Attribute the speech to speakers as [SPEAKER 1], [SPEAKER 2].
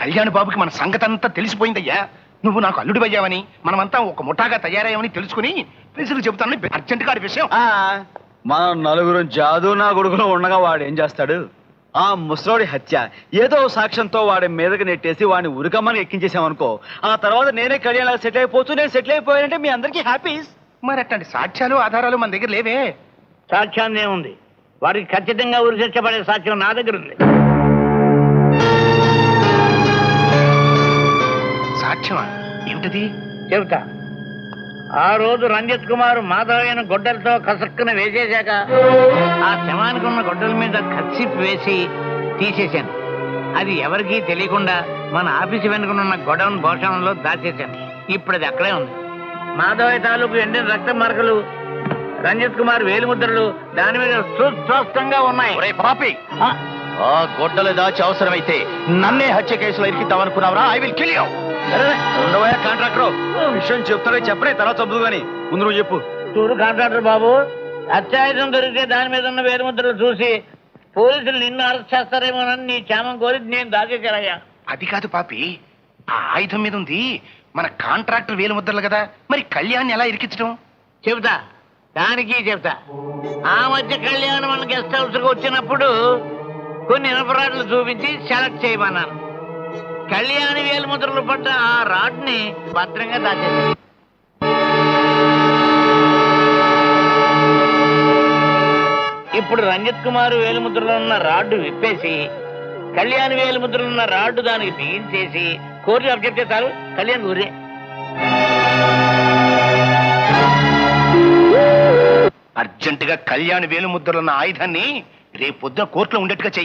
[SPEAKER 1] కళ్యాణ్ బాబుకి మన సంగతి అంతా తెలిసిపోయిందయ్యా. నువ్వు నాకు అల్లుడివయ్యావని, మనమంతా ఒక ముఠాగా తయారయ్యామని తెలుసుకుని ప్రిన్సిపల్ చెబుతానని అర్జెంట్ గా విషయం.
[SPEAKER 2] మనం నలుగురు జాదు నా కొడుకులో ఉండగా వాడు ఏం చేస్తాడు? ఆ ముసలోడి హత్య ఏదో సాక్ష్యంతో వాడి మీదకి నెట్టేసి వాడిని ఉరికమ్మని ఎక్కించేసామనుకో, ఆ తర్వాత నేనే కళ్యాణ్ సెటిల్ అయిపోతూ నేను సెటిల్ అయిపోయానంటే మీ అందరికీ హ్యాపీ.
[SPEAKER 1] మరి అట్లాంటి సాక్ష్యాలు ఆధారాలు మన దగ్గర లేవే.
[SPEAKER 3] సాక్ష్యాన్ని ఉంది, వారికి ఖచ్చితంగా ఉరి శిక్ష పడే సాక్ష్యం నా దగ్గర ఉంది.
[SPEAKER 1] సాక్ష్యమా? ఏమిటది?
[SPEAKER 3] చెబుతా. ఆ రోజు రంజిత్ కుమార్ మాధవయ్యన గొడ్డలతో కసక్కున వేసేశాక ఆ శవానికి ఉన్న గొడ్డల మీద కత్సిప్ వేసి తీసేశాను. అది ఎవరికీ తెలియకుండా మన ఆఫీసు వెనుకనున్న గొడవన్ భోషణంలో దాచేశాను. ఇప్పుడు అది అక్కడే ఉంది. మాధవయ్య తాలూకు ఎండిన రక్త మరకలు, రంజిత్ కుమార్ వేలిముద్రలు దాని మీద సుస్పష్టంగా ఉన్నాయి.
[SPEAKER 1] పాపి, ఆ గొడ్డలు దాచి అవసరమైతే నన్నే హత్య కేసులో ఇరికిద్దామనుకున్నావురా? I will kill you.
[SPEAKER 2] ఉండవయ్యా కాంట్రాక్టర్, విషయం చెప్తారో చెప్పరే, తర్వాత చదువు గాని ముందు నువ్వు చెప్పు.
[SPEAKER 3] చూడు కాంట్రాక్టర్ బాబు, అత్యాయుధం దొరికితే దాని మీద ఉన్న వేలిముద్రలు చూసి పోలీసులు నిన్ను అరెస్ట్ చేస్తారేమోనని నీ క్షేమం కోరి నేను దాచేశారయ్యా.
[SPEAKER 1] అది కాదు పాపి, ఆ ఆయుధం మీద ఉంది మన కాంట్రాక్టర్ వేలుముద్రలు కదా, మరి కళ్యాణ్ ఎలా ఇరికించడం?
[SPEAKER 3] చెబుతా, దానికి చెబుతా. ఆ మధ్య కళ్యాణ్ మన గెస్ట్ హౌస్ కు వచ్చినప్పుడు కొన్ని ఇనపరాడ్లు చూపించి సెలెక్ట్ చేయమన్నాను. కళ్యాణి వేలుముద్రలు పడ్డ ఆ రాడ్ ని భద్రంగా దాచేశాను. ఇప్పుడు రంజిత్ కుమార్ వేలుముద్రలో ఉన్న రాడ్డు విప్పేసి కళ్యాణి వేలుముద్రలో ఉన్న రాడ్డు దానికి బిగించేసి కోర్టు అబ్జెక్ట్ చేస్తారు. కళ్యాణ్ ఊరే.
[SPEAKER 1] అర్జెంటుగా కళ్యాణ్ వేలుముద్రలున్న ఆయుధాన్ని రేపు పొద్దున కోర్టులో ఉండేట్టుగా చెయ్యి.